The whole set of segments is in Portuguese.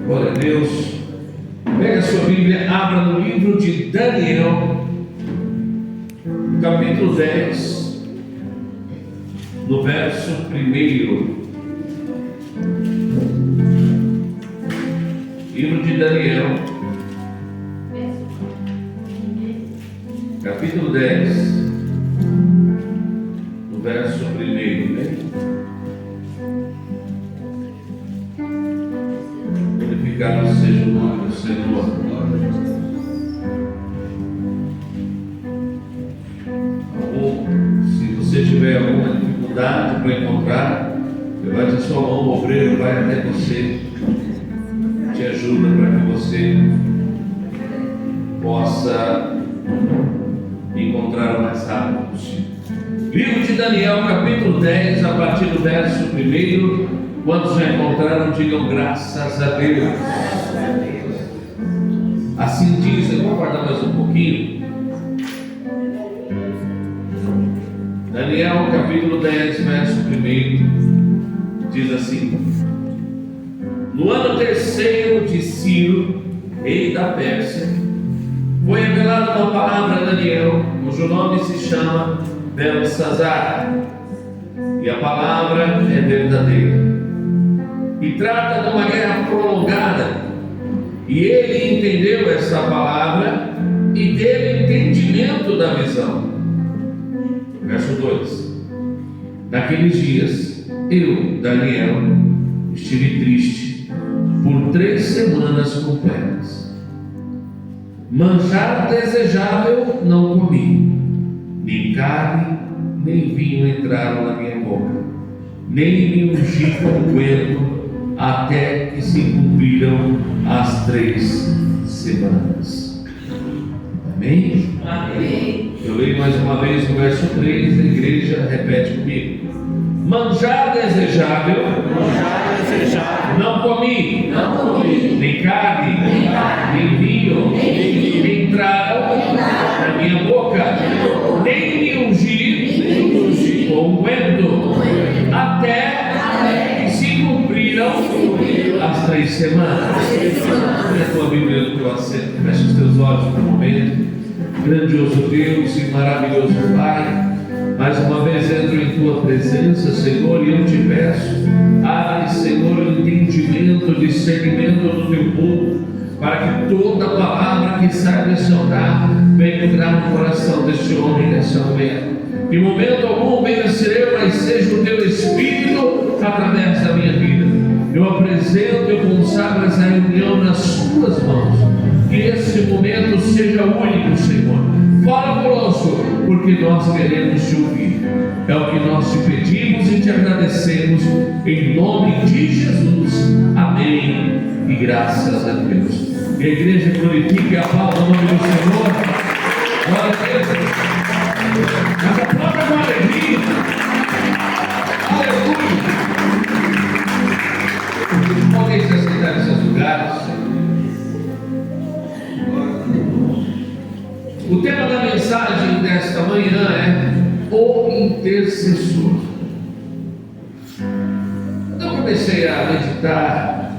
Glória a Deus. Pega a sua Bíblia, abra no livro de Daniel, no capítulo 10, no verso 1. Livro de Daniel, capítulo 10, no verso 1, né? Glorificado seja o nome do Senhor. Se você tiver alguma dificuldade para encontrar, levante a sua mão, o obreiro vai até você, te ajuda para que você possa encontrar o mais rápido possível. Livro de Daniel, capítulo 10, a partir do verso 1. Quantos já encontraram, digam graças a Deus. Assim diz, eu vou aguardar mais um pouquinho. Daniel, capítulo 10, verso 1, diz assim: no ano 3º de Ciro, rei da Pérsia, foi revelada uma palavra a Daniel, cujo nome se chama Beltesazar, e a palavra é verdadeira, e trata de uma guerra prolongada. E ele entendeu essa palavra e teve entendimento da visão. Verso 2: naqueles dias, eu, Daniel, estive triste por 3 semanas completas. Manjar desejável não comi, nem carne, nem vinho entraram na minha boca, nem me ungi com unguento, até que se cumpriram as 3 semanas. Amém? Amém. Eu leio mais uma vez o verso 3, a igreja repete comigo. Manjar desejável não comi, nem carne, nem vinho, entraram na minha boca, nem me ungi com unguento, até que se cumpriram as 3 semanas. Olha a tua Bíblia no teu assento, fecha os teus olhos por um momento. Grandioso Deus e maravilhoso Pai, mais uma vez entro em tua presença, Senhor, e eu te peço, abre, Senhor, o entendimento, o discernimento do teu povo, para que toda palavra que sai desse altar venha entrar no coração deste homem e dessa mulher. Em momento algum venha ser eu, mas seja o teu Espírito através da minha vida. Eu apresento, eu consagro essa reunião nas tuas mãos. Que esse momento seja único, Senhor. Fala conosco, porque nós queremos te ouvir. É o que nós te pedimos e te agradecemos, em nome de Jesus. Amém. E graças a Deus. E a igreja glorifique a palavra do nome do Senhor. Glória a Deus. Mas aplauda com alegria. Aleluia. Podem se assentar nesses lugares. O tema da mensagem desta manhã é o intercessor. Quando eu comecei a meditar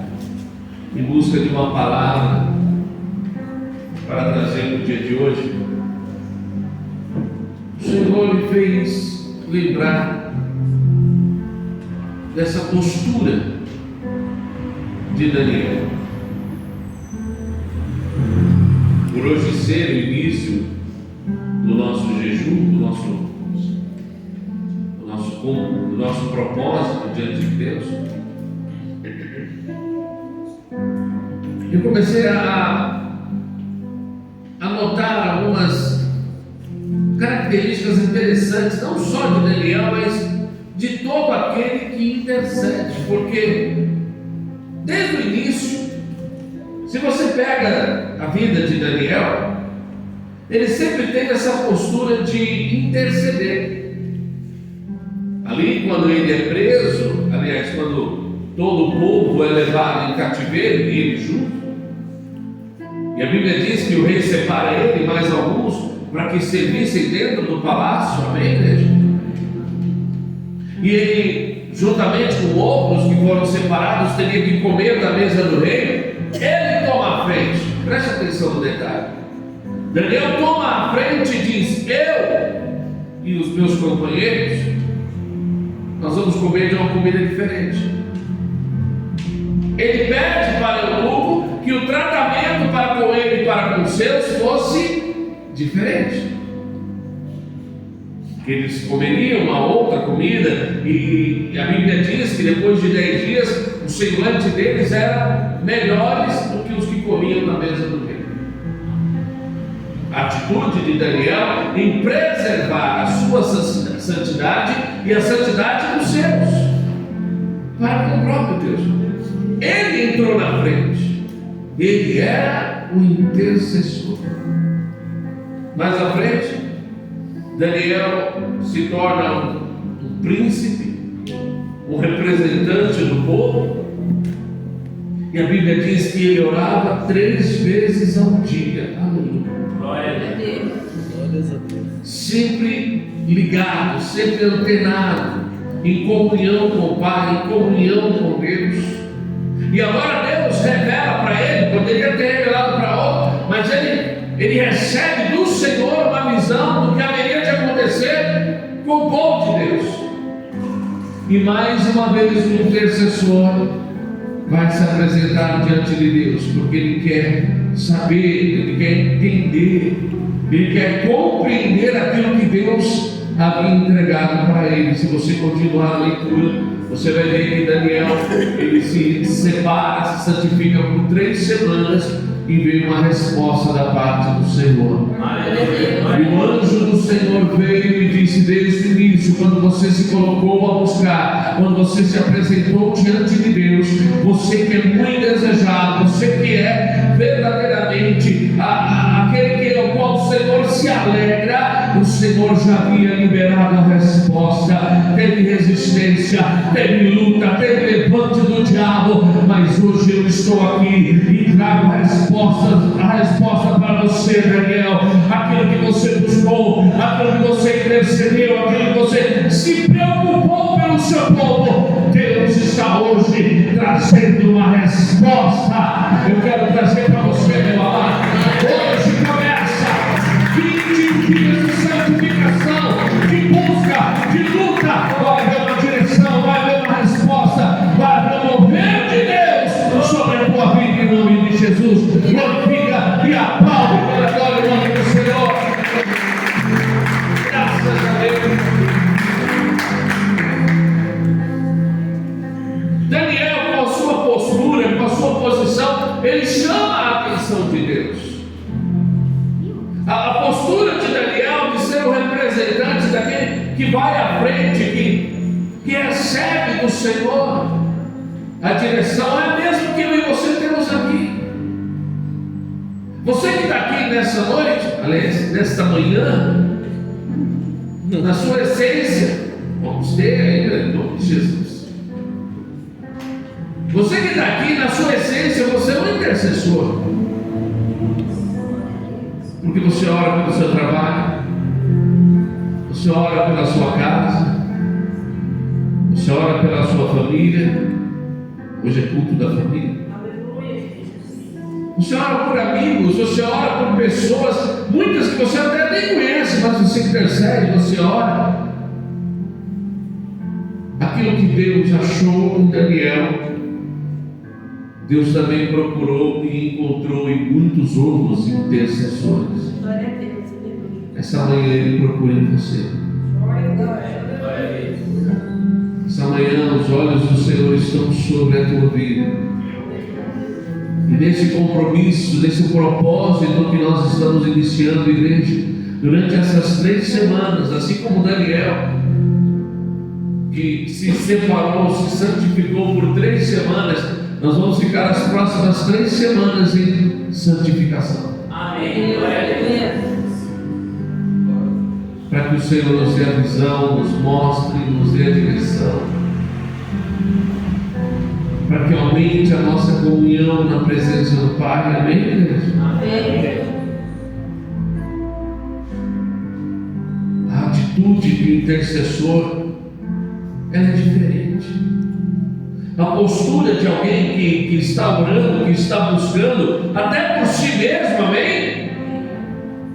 em busca de uma palavra para trazer no dia de hoje, o Senhor me fez lembrar dessa postura de Daniel. Por hoje ser o início do nosso jejum, do nosso propósito diante de Deus, eu comecei a notar algumas características interessantes, não só de Daniel, mas de todo aquele que intercede, porque desde o início, se você pega a vida de Daniel, ele sempre teve essa postura de interceder. Ali, quando ele é preso, aliás, quando todo o povo é levado em cativeiro, e ele junto, e a Bíblia diz que o rei separa ele e mais alguns para que servissem dentro do palácio, amém, igreja? E ele, juntamente com outros que foram separados, teria que comer da mesa do rei. atenção no detalhe. Daniel toma a frente e diz: eu e os meus companheiros, nós vamos comer de uma comida diferente. Ele pede para o eunuco que o tratamento para com ele e para com os seus fosse diferente. Que eles comeriam uma outra comida, e a Bíblia diz que depois de 10 dias o semblante deles era melhores do que os que comiam na mesa do rei. A atitude de Daniel em preservar a sua santidade e a santidade dos seus para com o próprio Deus. Ele entrou na frente, ele era o intercessor. Mais à frente, Daniel se torna um príncipe, um representante do povo, e a Bíblia diz que ele orava 3 vezes ao dia. Aleluia. Glória a Deus. Sempre ligado, sempre antenado, em comunhão com o Pai, em comunhão com Deus. E agora Deus revela para ele, poderia ter revelado para outro, mas ele recebe do Senhor uma visão do que haveria de acontecer com o povo de Deus. E mais uma vez o intercessor vai se apresentar diante de Deus, porque ele quer saber, ele quer entender, ele quer compreender aquilo que Deus havia entregado para ele. Se você continuar a leitura, você vai ver que Daniel, ele se separa, se santifica por 3 semanas, e veio uma resposta da parte do Senhor. E o anjo do Senhor veio e disse desde o início, quando você se colocou a buscar, quando você se apresentou diante de Deus, você que é muito desejado, você que é verdadeiramente aquele que ao qual o Senhor se alegra, o Senhor já havia liberado a resposta. Teve resistência, teve luta, teve levante do diabo, mas hoje eu estou aqui e trago a resposta para você, Daniel. Aquilo que você buscou, aquilo que você intercedeu, aquilo que você se preocupou pelo seu povo, Deus está hoje trazendo uma resposta. Eu quero trazer para você, meu amado. Hoje começa 20 dias de santificação, de busca, de luta. Vai haver uma direção, vai haver uma resposta, vai haver um mover de Deus sobre a tua vida em nome de Jesus. Glorifica e aplaude pela glória do nome do Senhor. Graças a Deus. Daniel, com a sua postura, com a sua posição, ele chama a atenção de Deus. A postura de Daniel de ser o representante daquele que vai à frente, que recebe do Senhor a direção, é a mesma que eu e você temos aqui. Você que está aqui nessa noite, aliás, nesta manhã, na sua essência, vamos ter ainda em nome de Jesus. Você que está aqui na sua essência, você é um intercessor, porque você ora pelo seu trabalho, você ora pela sua casa, você ora pela sua família. Hoje é culto da família. Você ora por amigos, você ora por pessoas, muitas que você até nem conhece, mas você intercede, você ora. Aquilo que Deus achou em Daniel, Deus também procurou e encontrou em muitos outros intercessores. Essa manhã Ele procura em você. Essa manhã os olhos do Senhor estão sobre a tua vida. E nesse compromisso, nesse propósito que nós estamos iniciando, igreja, durante essas 3 semanas, assim como Daniel, que se separou, se santificou por 3 semanas, nós vamos ficar as próximas 3 semanas em santificação. Amém. Glória a Deus. Para que o Senhor nos dê a visão, nos mostre, nos dê a direção, para que aumente a nossa comunhão na presença do Pai. Amém, igreja? Amém. A atitude do intercessor, ela é diferente. a postura de alguém que está orando, que está buscando, até por si mesmo, amém?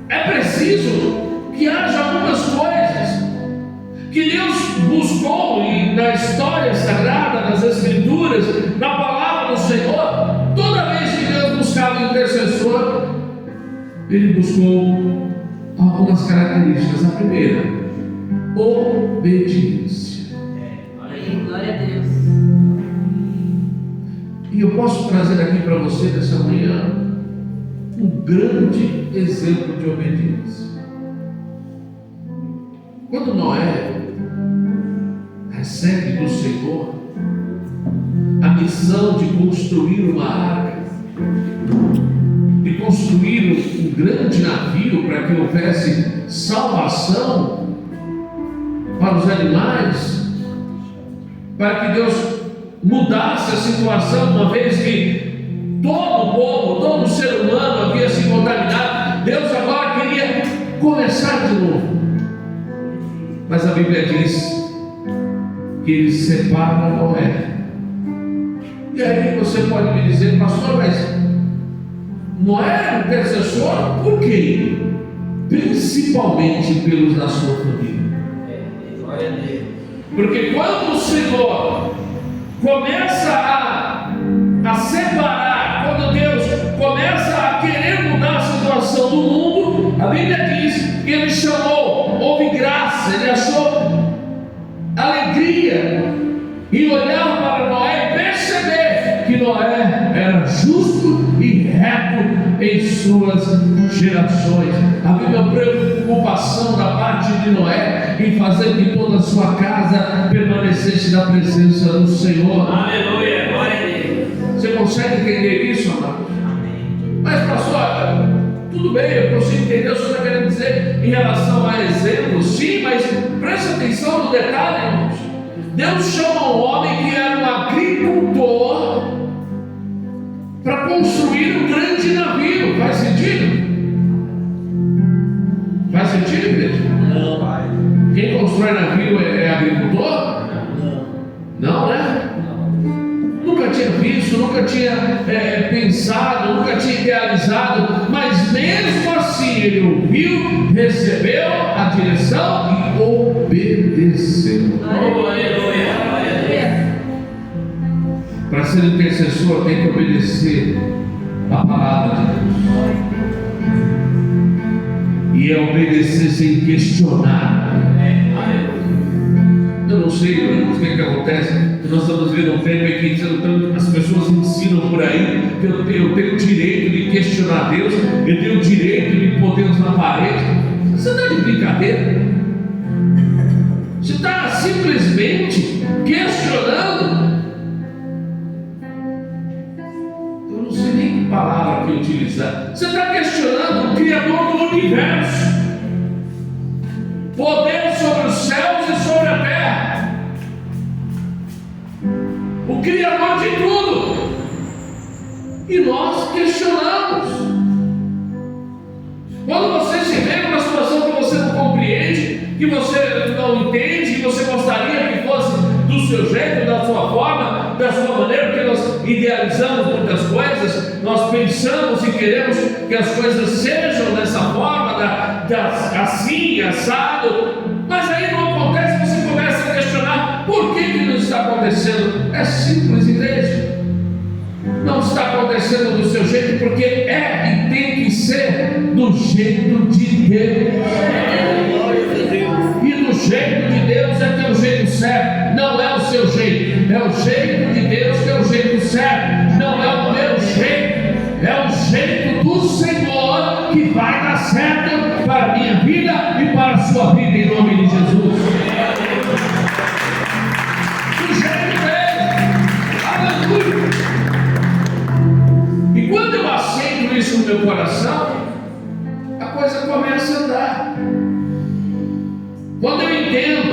É preciso que haja algumas coisas que Deus buscou e na história sagrada, nas Escrituras, na palavra do Senhor. Toda vez que Deus buscava um intercessor, Ele buscou algumas características. A primeira, obediência. Glória a Deus. E eu posso trazer aqui para você nessa manhã um grande exemplo de obediência. Quando Noé recebe do Senhor a missão de construir uma arca, de construir um grande navio para que houvesse salvação para os animais, para que Deus mudasse a situação, uma vez que todo o povo, todo o ser humano havia se contaminado. Deus agora queria começar de novo. Mas a Bíblia diz que Ele separa Noé. E aí você pode me dizer, pastor, mas Noé era um intercessor por quê? Principalmente pelos da sua família. Glória a Deus. Porque quando o Senhor começa a separar, quando Deus começa a querer mudar a situação do mundo, a Bíblia diz que Ele chamou, houve graça, Ele achou alegria em olhar para Noé e perceber que Noé era justo e reto em suas gerações. Havia uma preocupação da parte de Noé em fazer que toda a sua casa permanecesse na presença do Senhor. Aleluia, glória a Deus. Você consegue entender isso, amado? Amém. Mas pastor, tudo bem, eu consigo entender o que você está querendo dizer em relação a exemplos, sim, mas preste atenção no detalhe, irmãos. Deus chama um homem que era um agricultor para construir um grande navio. Faz sentido? Faz sentido, igreja? Não, pai. Quem constrói navio é agricultor? Não, né? Nunca tinha visto, nunca tinha pensado, nunca tinha idealizado, mas mesmo assim ele ouviu, recebeu a direção e obedeceu. Aleluia, glória a Deus. Para ser intercessor tem que obedecer a palavra de Deus, e é obedecer sem questionar. Eu não sei, irmãos, o que acontece. Nós estamos vivendo um tempo em que as pessoas ensinam por aí que eu tenho o direito de questionar Deus, eu tenho o direito de pôr Deus na parede. Você está de brincadeira? Você está simplesmente questionando. Eu não sei nem que palavra que utilizar. Você está questionando o Criador do universo, poder sobre os céus e sobre a terra, o Criador de tudo, e nós questionamos. Quando você se vê numa situação que você não compreende, que você não entende, que você gostaria que fosse do seu jeito, da sua forma, da sua maneira, porque nós idealizamos muitas coisas, nós pensamos e queremos que as coisas sejam dessa forma, assim, assado, mas aí não acontece, você começa a questionar por que não está acontecendo. É simples, igreja. Não está acontecendo do seu jeito, porque é e tem que ser do jeito de Deus. E do jeito de Deus é que é o jeito certo, não é o seu jeito, é o jeito de Deus que é o jeito certo, não é o meu jeito, é o jeito do Senhor que vai dar certo para a minha vida e para a sua vida, em nome de Jesus. Do jeito dele, aleluia. E quando eu aceito isso no meu coração, a coisa começa a andar. Quando eu entendo,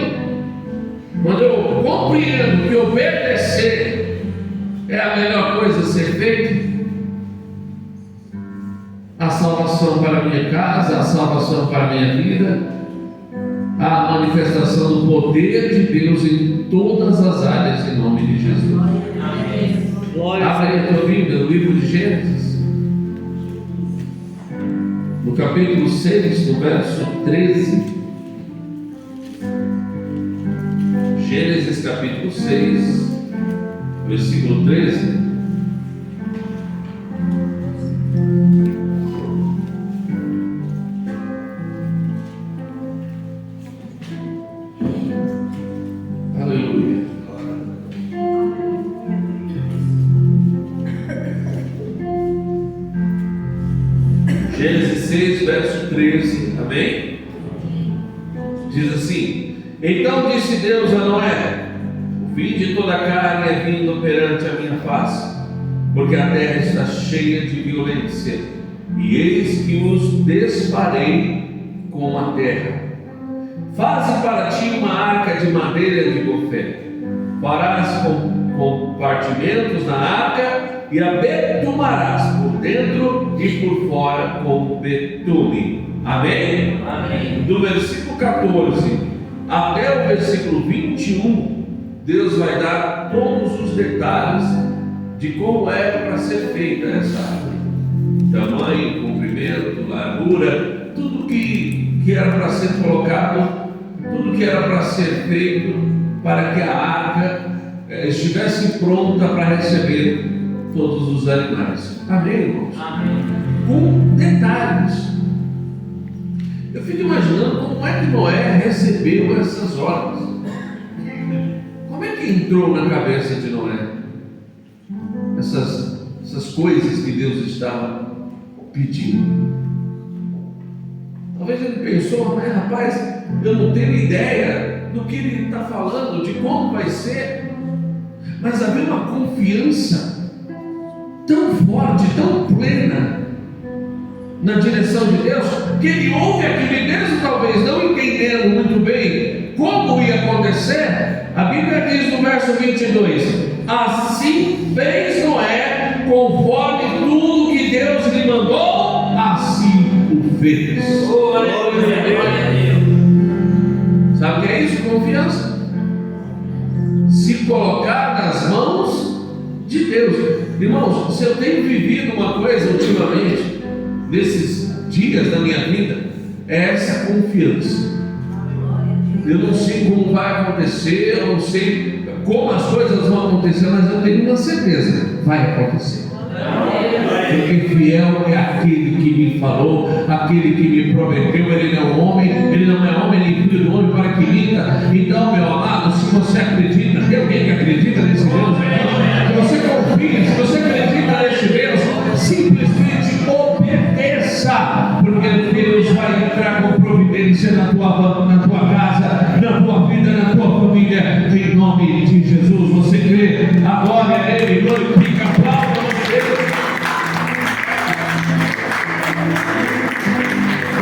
quando eu compreendo que obedecer é a melhor coisa a ser feita, a salvação para a minha casa, a salvação para a minha vida, a manifestação do poder de Deus em todas as áreas, em nome de Jesus. Amém. Abre a tua Bíblia, no livro de Gênesis, no capítulo 6, no verso 13. Gênesis capítulo 6, versículo 13. Aleluia. Gênesis 6, verso 13. Amém? Diz assim: Então disse Deus a Noé: O fim de toda a carne é vindo perante a minha face, porque a terra está cheia de violência, e eis que os desfarei com a terra. Faze para ti uma arca de madeira de gofé. Farás compartimentos na arca e a betumarás por dentro e por fora com betume. Amém? Amém. Do versículo 14 até o versículo 21, Deus vai dar todos os detalhes de como era para ser feita essa árvore: tamanho, comprimento, largura, tudo que era para ser colocado, tudo que era para ser feito para que a arca estivesse pronta para receber todos os animais. Amém, irmãos? Amém. Com detalhes. Eu fico imaginando como é que Noé recebeu essas ordens. Como é que entrou na cabeça de Noé essas coisas que Deus estava pedindo? Talvez ele pensou: mas rapaz, eu não tenho ideia do que ele está falando, de como vai ser. Mas havia uma confiança tão forte, tão plena na direção de Deus, que ele ouve aquele mesmo, talvez não entendendo muito bem como ia acontecer. A Bíblia diz no verso 22: Assim fez Noé, conforme tudo que Deus lhe mandou, assim o fez. Glória a Deus. Sabe o que é isso? Confiança. Se colocar nas mãos de Deus. Irmãos, se eu tenho vivido uma coisa ultimamente, nesses dias da minha vida, é essa confiança. Eu não sei como vai acontecer, eu não sei como as coisas vão acontecer, mas eu tenho uma certeza: vai acontecer. Porque fiel é aquele que me falou, aquele que me prometeu. Ele não é homem nem filho do homem para que minta. Então, meu amado, se você acredita, tem alguém que acredita nesse Deus? Se você confia, se você acredita nesse Deus, simplesmente obedeça, porque Deus vai entrar com providência na tua casa, na tua vida, na tua família, em nome de Jesus. Você crê? A glória é Ele, glorifica, aplauda você.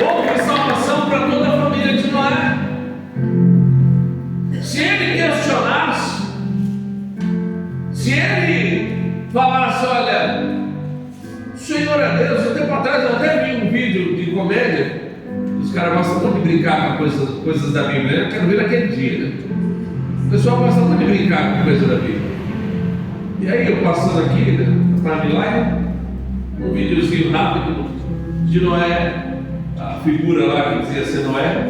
Houve salvação para toda a família de Noé. Se ele questionasse, se ele falasse: olha, o Senhor é Deus. Um tempo atrás eu até vi um vídeo de comédia. Os caras gostam muito de brincar com coisas da Bíblia. Eu quero ver naquele dia, né? O pessoal gosta muito de brincar com coisas da Bíblia. E aí eu passando aqui, né, na timeline, um videozinho rápido de Noé, a figura lá que dizia ser Noé.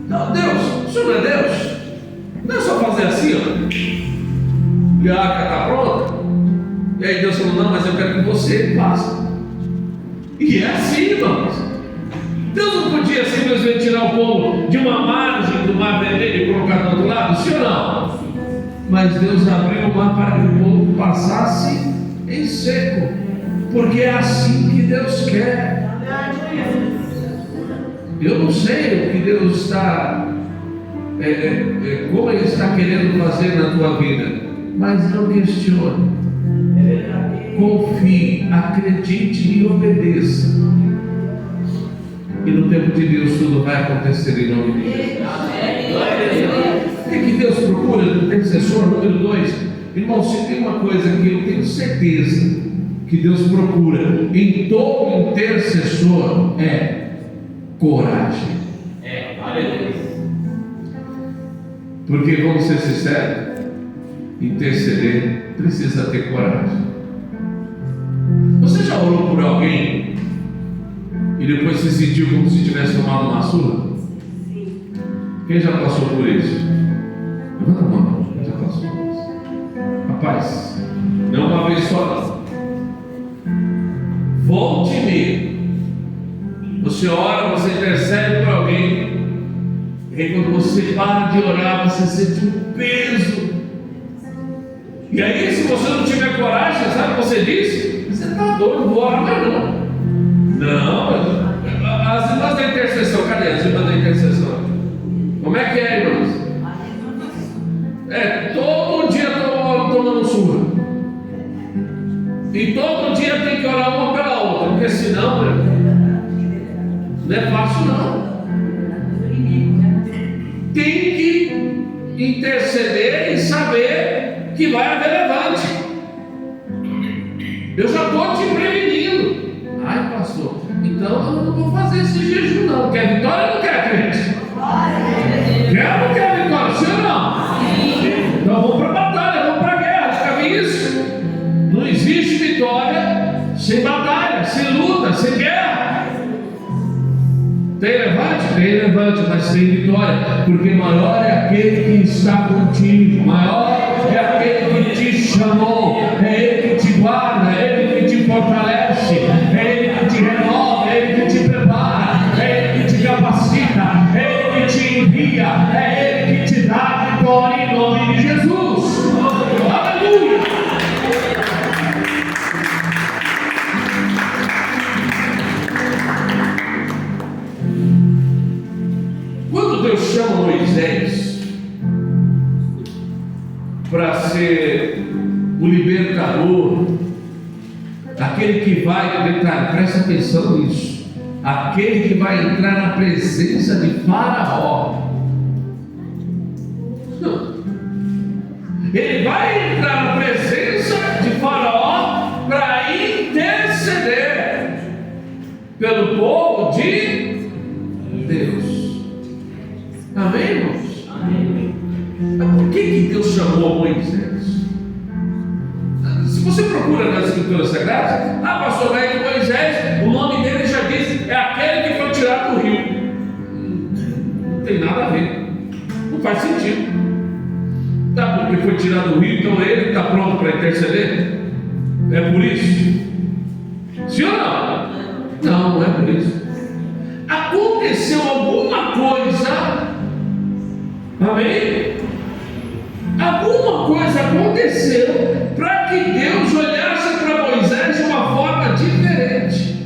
Não, Deus, o Senhor não é Deus? Não é só fazer assim, ó, e a arca está pronta. E aí Deus falou: não, mas eu quero que você faça. E é assim, irmãos. Deus não podia simplesmente tirar o povo de uma margem do Mar Vermelho e colocar do outro lado, sim ou não? Mas Deus abriu o mar para que o povo passasse em seco, porque é assim que Deus quer. Eu não sei o que Deus está, como Ele está querendo fazer na tua vida, mas não questione. Confie, acredite e obedeça. E no tempo de Deus tudo vai acontecer em nome de Jesus. O que Deus procura no intercessor? Número 2. Irmão, se tem uma coisa que eu tenho certeza que Deus procura em todo intercessor, é coragem. Porque, vamos ser sinceros, interceder precisa ter coragem. Você já orou por alguém e depois se sentiu como se tivesse tomado uma surra? Quem já passou por isso? Levanta a mão. Quem já passou por isso? Rapaz, não uma vez só não. Volte e meia. Você ora, você intercede por alguém, e aí quando você para de orar, você sente um peso. E aí, se você não tiver coragem, sabe o que você diz? Você está doido, não vou orar mais não. Não, as irmãs da intercessão, cadê as irmãs da intercessão? Como é que é, irmãos? Todo dia tomando surra. E todo dia tem que orar uma pela outra, porque senão não é fácil não. Tem que interceder e saber que vai haver levante. Eu já estou te prevenindo. Ai, pastor, então eu não vou fazer esse jejum não. Quer vitória ou não quer, crente? Quer ou não quer vitória? Sim ou não? Então vamos para a batalha, vamos para a guerra. Já vi isso? Não existe vitória sem batalha, sem luta, sem guerra. Tem levante? Tem levante, mas tem vitória. Porque maior é aquele que está contigo. Maior é aquele que te chamou. É Ele que te guarda, é Ele que te fortalece, é Ele que te renova, é Ele que te prepara, é Ele que te capacita, é Ele que te envia, é Ele que te dá vitória em nome de Jesus. Aleluia! Quando Deus chama Moisés para ser o libertador, aquele que vai, detalhe, presta atenção nisso, aquele que vai entrar na presença de Faraó. Ele vai entrar na presença de Faraó para interceder pelo povo de Deus. Amém, irmãos? Amém. Mas por que Deus chamou Moisés? Se você procura nas Escrituras Sagradas, pastor, mas que Moisés, o nome dele já diz, é aquele que foi tirado do rio. Não tem nada a ver, não faz sentido. Tá, porque foi tirado do rio, então ele está pronto para interceder? É por isso? Sim ou não? Não, não é por isso. Aconteceu alguma coisa, amém? Alguma coisa aconteceu para que Deus olhasse para Moisés de uma forma diferente.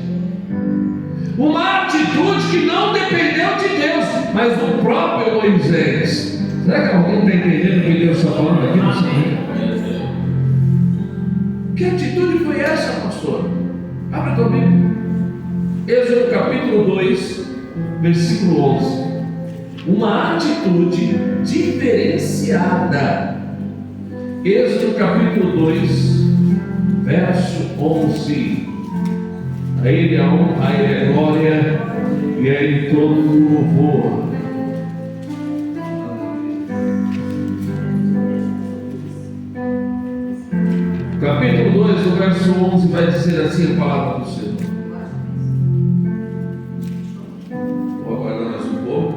Uma atitude que não dependeu de Deus, mas do próprio Moisés. Será que alguém está entendendo o que Deus está falando aqui nessa manhã? Que atitude foi essa, pastor? Abra comigo. Êxodo capítulo 2, versículo 11. Uma atitude diferenciada. Êxodo capítulo 2, verso 11. A Ele a honra, a Ele a glória e a Ele todo o louvor. Capítulo 2, o verso 11 vai dizer assim a palavra do Senhor. Vou aguardar mais um pouco.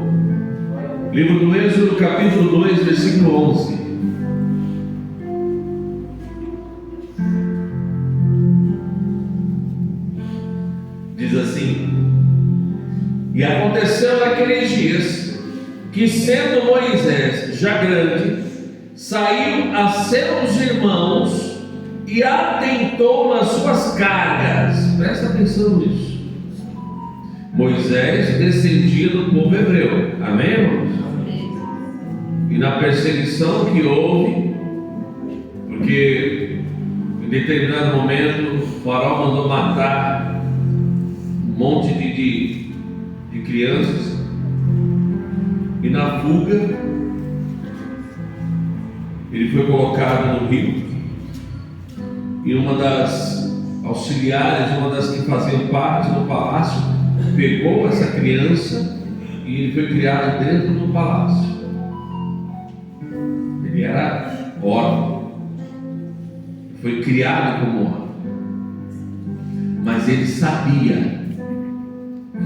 Livro do Êxodo, capítulo 2, versículo 11. Diz assim: E aconteceu naqueles dias que, sendo Moisés já grande, saiu a seus irmãos e atentou nas suas cargas. Presta atenção nisso. Moisés descendia do povo hebreu. Amém, irmãos? E na perseguição que houve, porque em determinado momento o faraó mandou matar um monte de crianças, e na fuga ele foi colocado no rio, e uma das auxiliares, uma das que faziam parte do palácio, pegou essa criança e ele foi criado dentro do palácio. Ele era órfão, foi criado como órfão, mas ele sabia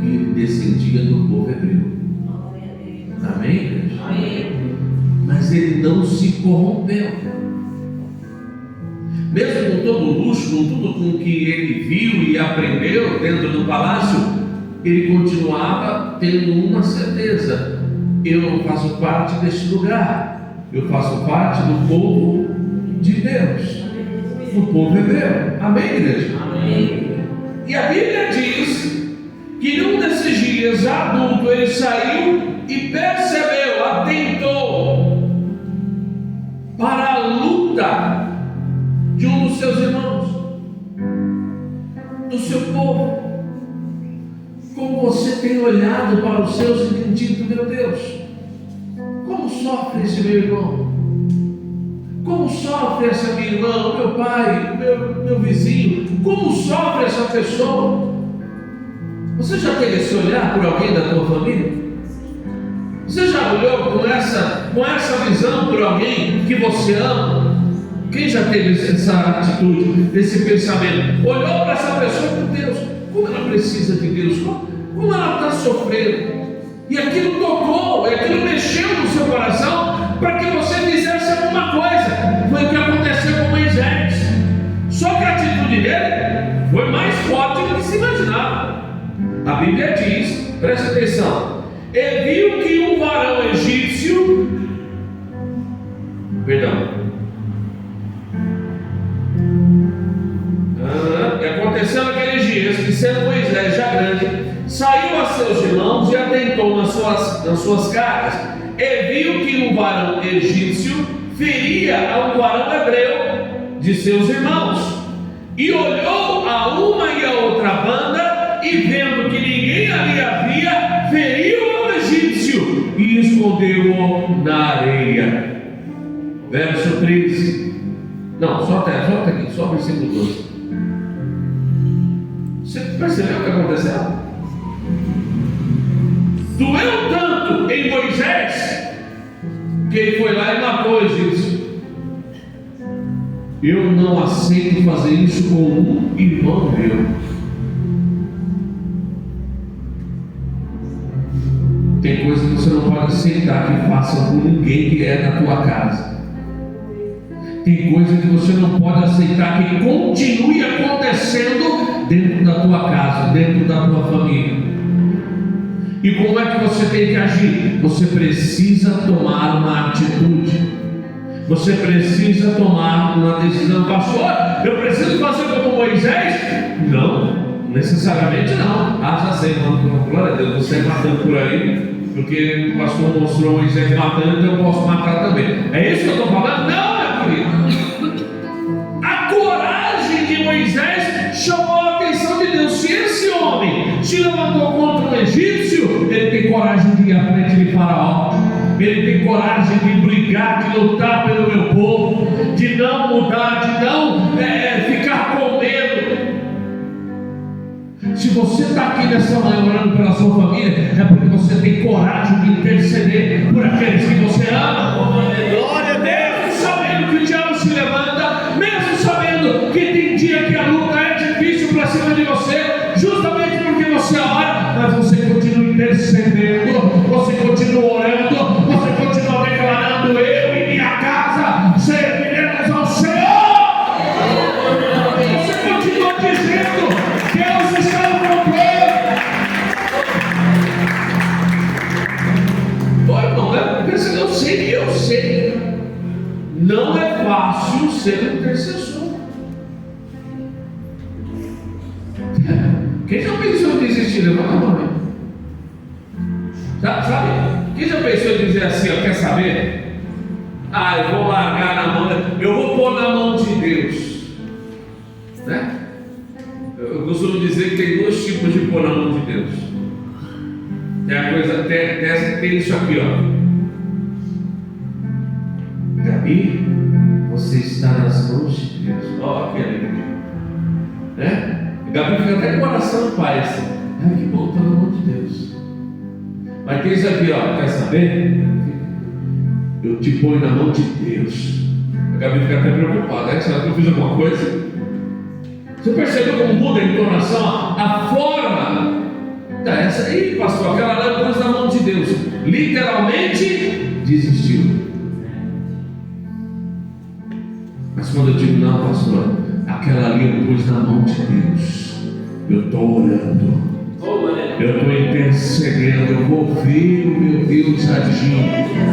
que ele descendia do povo hebreu. Amém, igreja? Mas ele não se corrompeu. Mesmo com todo o luxo, com tudo com que ele viu e aprendeu dentro do palácio, ele continuava tendo uma certeza: eu não faço parte deste lugar, eu faço parte do povo de Deus, do povo hebreu. Amém, igreja? Amém. E a Bíblia diz que num desses dias, já adulto, ele saiu e percebeu, atentou para a luta de um dos seus irmãos, do seu povo. Como você tem olhado para os seus e tem dito: meu Deus, como sofre esse meu irmão? Como sofre essa minha irmã, meu pai, meu vizinho? Como sofre essa pessoa? Você já teve esse olhar por alguém da tua família? Você já olhou com essa visão por alguém que você ama? Quem já teve essa atitude, esse pensamento? Olhou para essa pessoa: meu Deus, como ela precisa de Deus, como ela está sofrendo. E aquilo tocou, aquilo mexeu no seu coração para que você fizesse alguma coisa. Foi o que aconteceu com Moisés. Só que a atitude dele foi mais forte do que se imaginava. A Bíblia diz, presta atenção: ele viu que um varão egípcio, aconteceu naqueles dias que, sendo Moisés já grande, saiu a seus irmãos e atentou nas suas casas, e viu que um varão egípcio feria a um varão hebreu de seus irmãos, e olhou a uma e a outra banda, e vendo que ninguém ali havia, feriu ao egípcio e escondeu-o na areia. Verso 13. Não, só até aqui, só o versículo 12. Você percebeu o que aconteceu? Doeu tanto em Moisés que ele foi lá e matou o egípcio. Eu não aceito fazer isso com um irmão meu. Tem coisa que você não pode aceitar que faça por ninguém que é da tua casa. Tem coisa que você não pode aceitar que continue acontecendo dentro da tua casa, dentro da tua família. E como é que você tem que agir? Você precisa tomar uma atitude. Você precisa tomar uma decisão. Pastor, eu preciso fazer como Moisés? Não, necessariamente não. Já sei, mano, glória a Deus, você matando por aí, porque o pastor mostrou Moisés matando, então eu posso matar também. É isso que eu estou falando? Não, meu querido. A coragem de Moisés chamou a atenção de Deus. Se esse homem se levantou contra um egípcio, ele tem coragem de ir à frente de Faraó. Ele tem coragem de brigar, de lutar pelo meu povo, de não mudar, de não ficar com medo. Se você está aqui nessa manhã orando pela sua família, é porque você tem coragem de interceder por aqueles que você ama. Glória a Deus! Mesmo sabendo que o diabo se levanta, mesmo sabendo que tem dia que a luta é difícil para cima de você, justamente porque você ora, mas você continua intercedendo, você continua orando, você continua declarando: eu e minha casa serviremos ao Senhor. Você continua dizendo: Deus está no controle. Eu sei, não é fácil ser intercessor. Quem já pensou em desistir? Levanta a mão. Sabe? Quem já pensou em dizer assim: quer saber? Eu vou largar na mão, eu vou pôr na mão de Deus, né? Eu costumo dizer que tem dois tipos de pôr na mão de Deus. Tem a coisa, tem isso aqui, Gabi, você está nas mãos de Deus. Que alegria, né? Gabi fica até com o coração em paz. Que bom, está na mão de Deus. Mas tem isso aqui, quer saber? eu te ponho na mão de Deus. A Gabi fica até preocupada, né? Será que eu fiz alguma coisa? Você percebeu como muda a entonação, a forma? Tá, essa aí, pastor, aquela lá pôs na mão de Deus. Literalmente desistiu. Mas quando eu digo não, pastor, aquela ali eu pus na mão de Deus. Eu estou orando. Eu estou intercedendo, eu vou ver o meu Deus agir,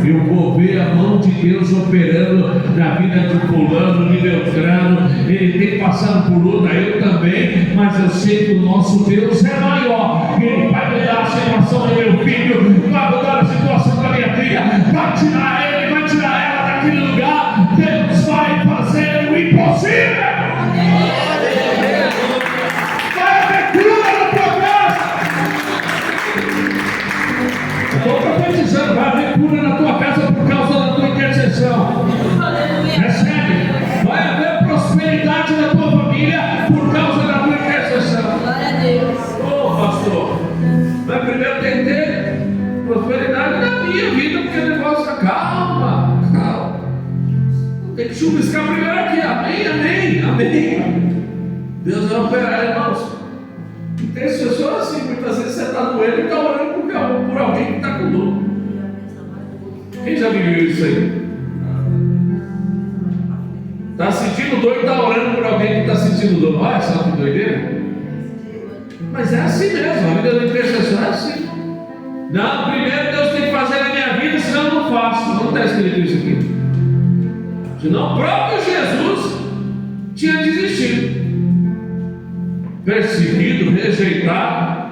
eu vou ver a mão de Deus operando na vida de fulano, de Beltrano. Ele tem passado por luta, eu também, mas eu sei que o nosso Deus é maior. Ele vai mudar a situação do meu filho, vai mudar a situação da minha filha, vai tirar ele, vai tirar ela daquele lugar. Deus vai fazer o impossível. Estou profetizando, vai haver cura na tua casa por causa da tua intercessão. Recebe. Vai haver prosperidade na tua família por causa da tua intercessão. Glória a Deus. Ô pastor, mas primeiro tem que ter prosperidade na minha vida, porque o negócio é calma. Tem que chuviscar primeiro aqui. Amém, amém, amém. Deus vai operar, irmãos. Intercessor assim, muitas vezes você está doendo e está orando por alguém que está com dor. Quem já viveu isso aí? Está sentindo dor e está orando por alguém que está sentindo dor. Olha só que doideira. Mas é assim mesmo, a vida do intercessor é assim. Não, primeiro Deus tem que fazer na minha vida, senão eu não faço. Não está escrito isso aqui. Senão o próprio Jesus tinha desistido. Perseguido, rejeitado.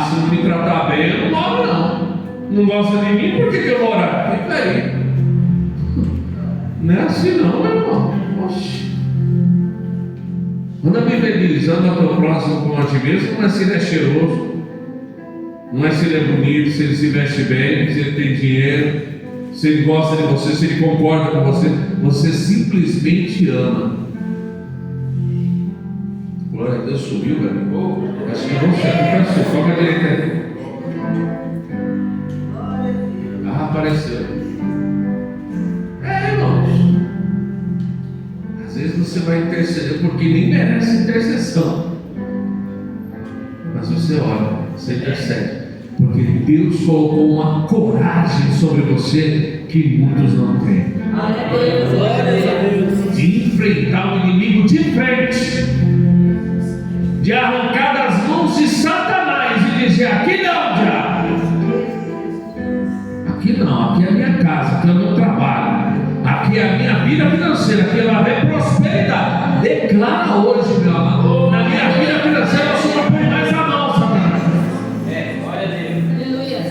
Se não me tratar bem, eu não moro não. Não gosta de mim, por que eu vou orar? Fica aí. Não é assim não, meu irmão. Oxi. Quando a Bíblia diz, anda ao teu próximo como a ti mesmo, não é se ele é cheiroso, não é se ele é bonito, se ele se veste bem, se ele tem dinheiro, se ele gosta de você, se ele concorda com você. Você simplesmente ama. Glória a Deus, subiu, velho. Acho que não sei, toca a direita aí. Apareceu. Irmãos. Às vezes você vai interceder porque nem merece intercessão. Mas você ora, você intercede. Porque Deus colocou uma coragem sobre você que muitos não têm. Glória a Deus. De enfrentar o inimigo de frente. De arrancar das mãos de Satanás e dizer: aqui não, diabo. Aqui não, aqui é a minha casa, aqui é o meu trabalho, aqui é a minha vida financeira, aqui vai haver prosperidade. Declara hoje, meu amado: na minha vida financeira eu sou põe mais a mão, Satanás. Glória a Deus. Aleluia.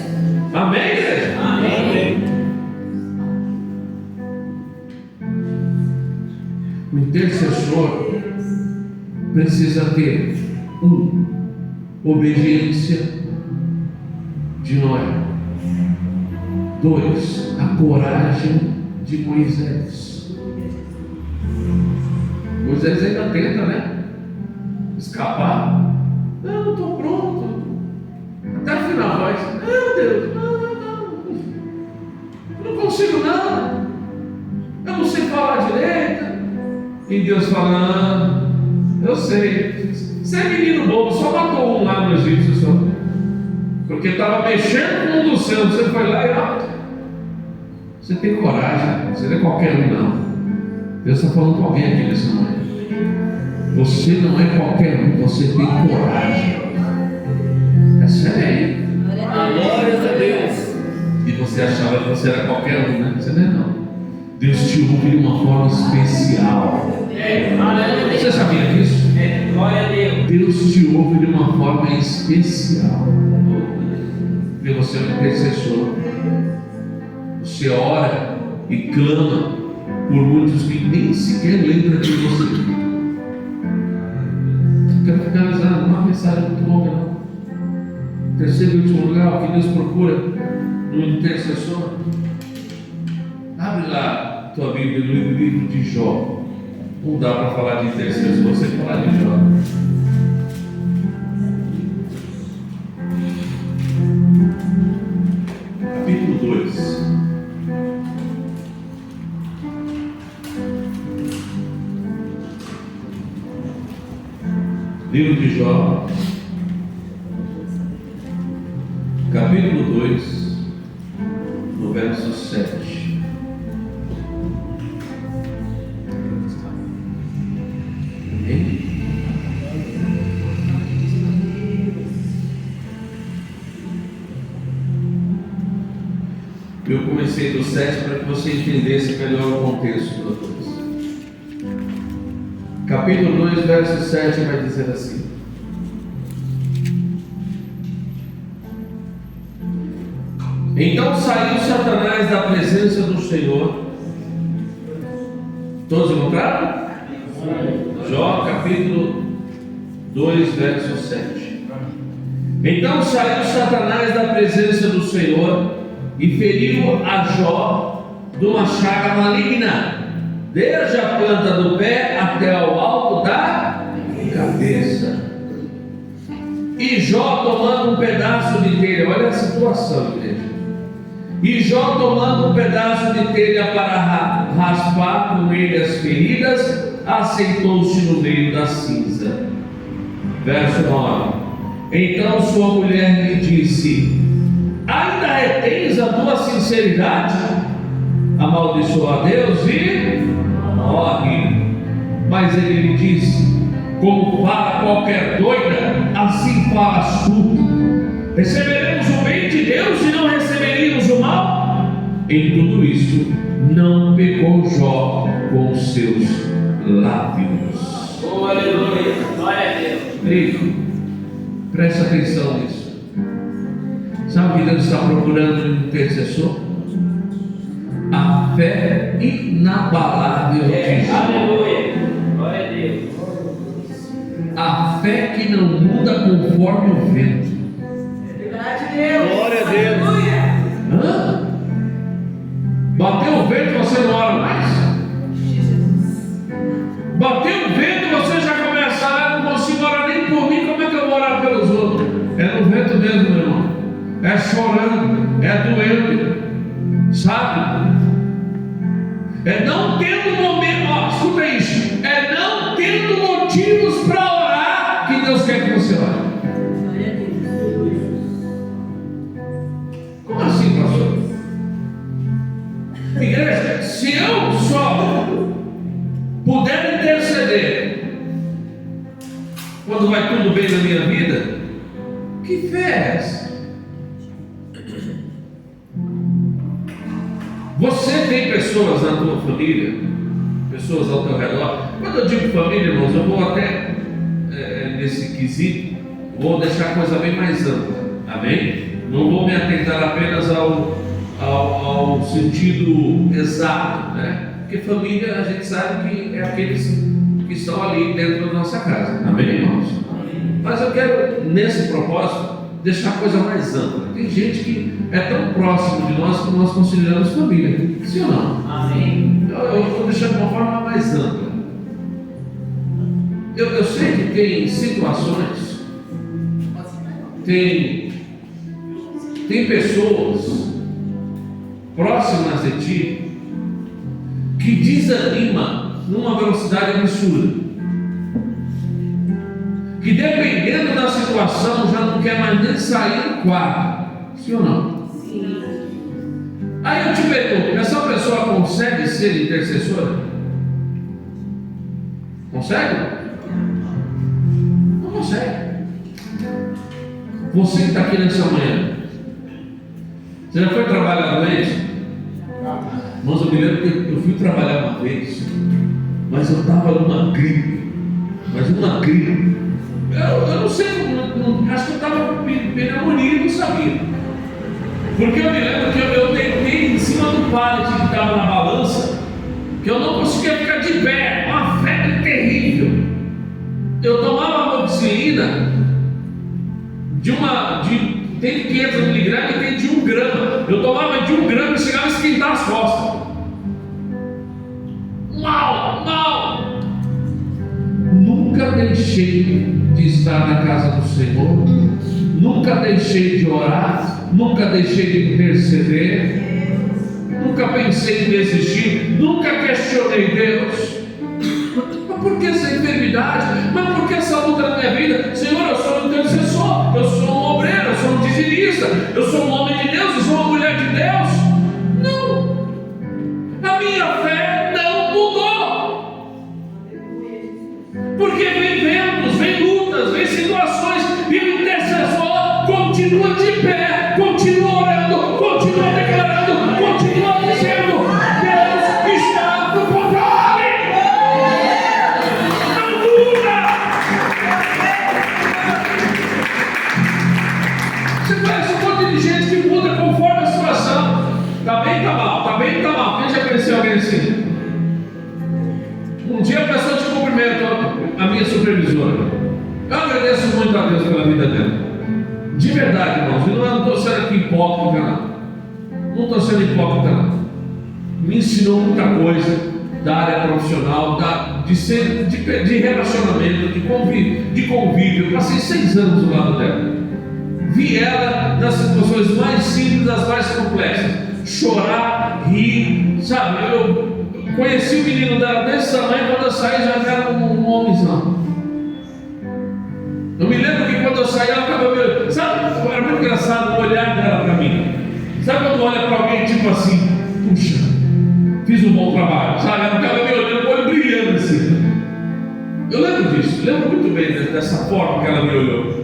Amém, igreja? Amém. O intercessor precisa ter obediência de Noé. 2, a coragem de Moisés. Moisés ainda tenta, né? Escapar. Não estou pronto. Até o final vai. Meu Deus, não. Eu não consigo nada. Eu não sei falar direito. E Deus fala: eu sei. Você é menino bobo, só matou um lá no Egito só. Porque estava mexendo com um dos seus. Você foi lá e você tem coragem. Você não é qualquer um, não. Deus está falando com alguém aqui nessa manhã. Você não é qualquer um, você tem coragem. É sério aí. Glória a Deus. E você achava que você era qualquer um, né? Você não é, não. Deus te ouve de uma forma especial. Você sabia disso? Glória a Deus. Deus te ouve de uma forma especial. Porque você é um intercessor. Você ora e clama por muitos que nem sequer lembram de você. Quero finalizar uma mensagem muito longa, não. Terceiro e último lugar, o que Deus procura no intercessor. Abre lá tua Bíblia no livro de Jó. Não dá para falar de intercessor sem falar de Jó. Livro de Jó, capítulo 2, no verso 7. Amém? Eu comecei do 7 para que você entendesse melhor o contexto da coisa. Capítulo 2, verso 7 vai dizer assim: Então saiu Satanás da presença do Senhor. Todos encontraram? Jó, capítulo 2, verso 7. Então saiu Satanás da presença do Senhor e feriu a Jó de uma chaga maligna, desde a planta do pé até ao alto da cabeça. E Jó tomando um pedaço de telha, olha a situação, igreja. E Jó tomando um pedaço de telha para raspar com ele as feridas, assentou-se no meio da cinza. Verso 9. Então sua mulher lhe disse: Ainda retens a tua sinceridade? Amaldiçoou a Deus e morre. Mas ele lhe disse: Como fala qualquer doida, assim falas tu. Receberemos o bem de Deus e não receberíamos o mal? Em tudo isso, não pecou Jó com os seus lábios. Oh, aleluia. Glória a Deus. Ei, presta atenção nisso. Sabe o que Deus está procurando no intercessor? A fé inabalável de Jó. Aleluia. Glória a Deus. A fé que não muda conforme o vento. Glória a Deus. Hã? Bateu o vento, você não ora mais? Bateu o vento, você já começa a não consigo orar nem por mim, como é que eu vou orar pelos outros? É no vento mesmo, meu irmão. É chorando, é doendo, sabe? É não tendo momento, ó, escuta isso, é não tendo motivos para orar que Deus quer que você ore. Como assim, pastor? Igreja, se eu só puder interceder quando vai tudo bem na minha vida, que fé é essa? Você tem pessoas na tua família, pessoas ao teu redor. Quando eu digo família, irmãos, eu vou até nesse quesito, vou deixar a coisa bem mais ampla, amém? Não vou me atentar apenas ao sentido exato, né? Porque família, a gente sabe que é aqueles que estão ali dentro da nossa casa, amém, irmãos? Mas eu quero, nesse propósito, deixar a coisa mais ampla. Tem gente que é tão próximo de nós que nós consideramos família, sim ou não? Amém. Eu vou deixar de uma forma mais ampla. Eu sei que tem situações, tem pessoas próximas de ti que desanima numa velocidade absurda, que dependendo da situação já não quer mais nem sair do quarto, sim ou não? Sim. Aí eu te pergunto, essa pessoa consegue ser intercessora? Consegue? Não consegue. Você que está aqui nessa manhã, você já foi trabalhar doente? Mas eu me lembro que eu fui trabalhar uma vez, mas eu estava numa gripe, eu não sei, acho que eu estava com pneumonia e não sabia. Porque eu me lembro que eu deitei em cima do pallet que estava na balança, que eu não conseguia ficar de pé, uma febre terrível. Eu tomava amoxicilina tem 500 miligramas e tem de 1 grama. Eu tomava de 1 grama e chegava a esquentar as costas. Mal. Nunca deixei de estar na casa do Senhor, nunca deixei de orar, nunca deixei de interceder, nunca pensei em desistir, nunca questionei Deus. Mas por que essa enfermidade? Mas por que essa luta na minha vida? Porque vem ventos, vem lutas, vem situações, e o intercessor continua de pé, continua orando, continua declarando, continua dizendo: Deus está no controle. Não muda. Você conhece um monte de gente que muda conforme a situação. Está bem, está mal, está bem, está mal. Quem já conheceu alguém assim? Um dia a pessoa te cumprimenta, a minha supervisora. Eu agradeço muito a Deus pela vida dela. De verdade, irmãos. Eu não estou sendo aqui hipócrita, não. Não estou sendo hipócrita, não. Me ensinou muita coisa da área profissional, de relacionamento, de convívio. Passei 6 anos do lado dela. Vi ela das situações mais simples às mais complexas. Chorar, rir, sabe? Eu conheci o menino dela desse tamanho, quando eu saí já era um homenzão. Eu me lembro que quando eu saí ela ficava meio... Sabe, era muito engraçado o olhar dela para mim. Sabe quando olha para alguém tipo assim: puxa, fiz um bom trabalho, sabe? Ela ficava me olhando com o olho brilhando assim. Eu lembro disso, lembro muito bem dessa forma que ela me olhou.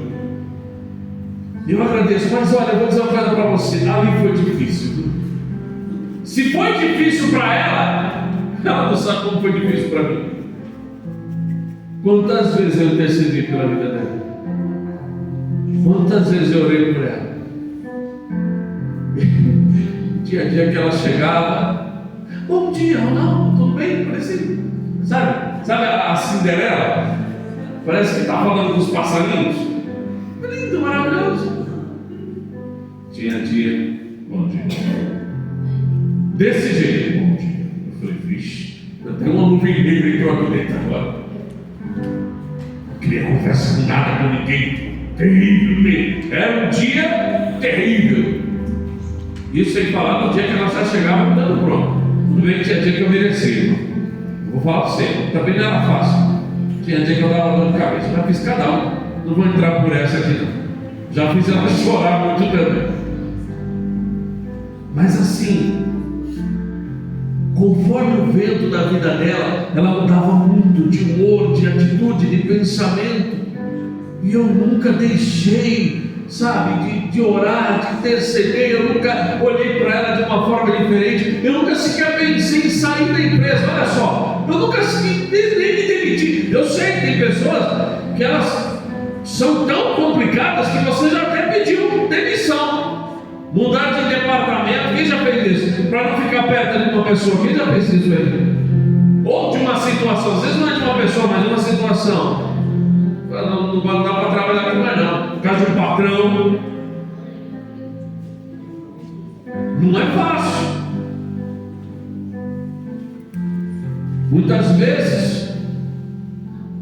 Eu agradeço, mas olha, eu vou dizer uma coisa para você: ali foi difícil. Se foi difícil para ela, ela não sabe como foi difícil para mim. Quantas vezes eu intercedi pela vida dela? Quantas vezes eu orei por ela? Dia a dia que ela chegava: bom dia, Ronaldo, tudo bem? Parecia, sabe a Cinderela? Parece que está falando com os passarinhos. Lindo, maravilhoso. Tinha dia, bom dia. Desse jeito, bom dia. Eu falei: vixe, eu tenho uma nuvem negra entrou aqui dentro agora. Não queria conversa com nada com ninguém. Terrível. Era um dia terrível. Isso sem falar no dia que ela já chegava me dando pronto. Tudo bem que tinha dia que eu merecia. Eu vou falar para você, também não era fácil. Tinha dia que eu dava dor de cabeça. Já fiz cada um. Não vou entrar por essa aqui não. Já fiz ela chorar muito também. Mas assim, conforme o vento da vida dela, ela mudava muito de humor, de atitude, de pensamento. E eu nunca deixei, sabe, de orar, de interceder. Eu nunca olhei para ela de uma forma diferente. Eu nunca sequer pensei em sair da empresa. Olha só, eu nunca nem me demiti. Eu sei que tem pessoas que elas são tão complicadas que você já até pediu demissão, mudar de departamento. Quem já fez isso? Para não ficar perto de uma pessoa. Quem já fez isso aí? Ou de uma situação, às vezes não é de uma pessoa, mas de uma situação. Não dá para trabalhar aqui mais não. Por causa de um patrão. Não é fácil. Muitas vezes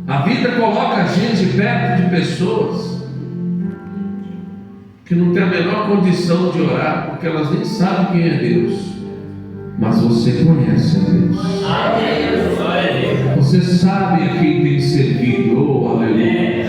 a vida coloca a gente perto de pessoas que não tem a menor condição de orar, porque elas nem sabem quem é Deus. Mas você conhece a Deus. Você sabe a quem tem servido. Oh, aleluia.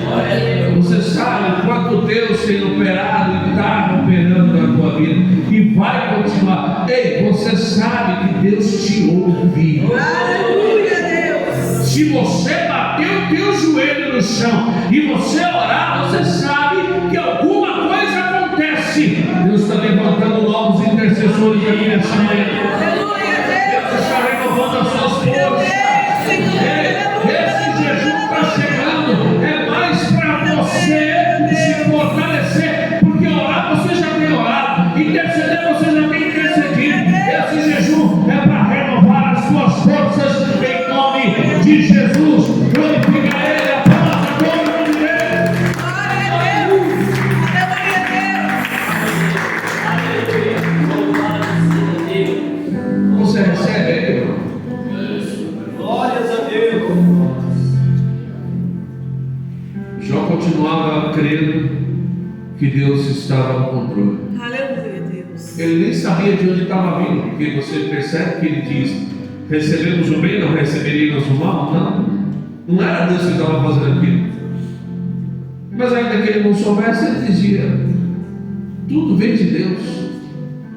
Você sabe quanto Deus tem operado e está operando na tua vida e vai continuar. Ei, você sabe que Deus te ouve. Aleluia, Deus. Se você bater o teu joelho no chão e você orar, você sabe que alguma coisa acontece. Deus está levantando novos intercessores aqui nessa manhã. Deus está renovando as suas forças. Esse jejum está chegando. É mais para você se fortalecer, porque orar você já tem orado, interceder você já tem intercedido. Esse jejum é para renovar as suas forças em nome de Jesus. Glorifica Ele, a palavra do nome de Deus. Glória a Deus. Você recebe aí, irmão? Glórias a Deus. Jó continuava crendo que Deus estava no controle. Aleluia, Deus. Ele nem sabia de onde estava vindo, porque você percebe que ele diz: recebemos o bem, não receberíamos o mal? Não era Deus que estava fazendo aquilo. Mas ainda que ele não soubesse, ele dizia: tudo vem de Deus.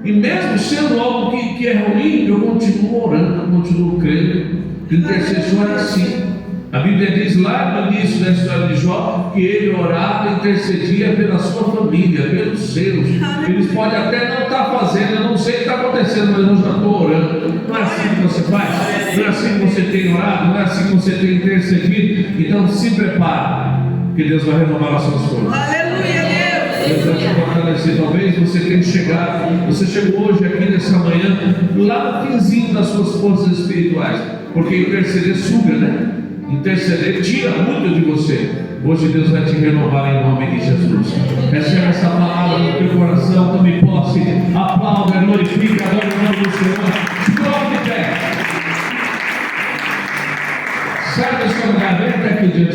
E mesmo sendo algo que é ruim, eu continuo orando, eu continuo crendo. O intercessor é assim. A Bíblia diz lá no início da história de Jó que ele orava e intercedia pela sua família, pelos seus. Eles podem até não estar fazendo, eu não sei o que está acontecendo, mas eu já estou orando. Não é assim que você faz? Não é assim que você tem orado? Não é assim que você tem intercedido? Então se prepare, que Deus vai renovar as suas forças. Aleluia, Deus. Deus vai te fortalecer. Talvez você tenha chegado, você chegou hoje aqui nessa manhã, lá no finzinho das suas forças espirituais, porque interceder suga, né? Interceder tira muito de você. Hoje Deus vai te renovar em nome de Jesus. Recebe essa palavra no teu coração, tome posse, aplauda, glorifica, adora o nome do Senhor. Coloque de pé. Sai do seu lugar, vem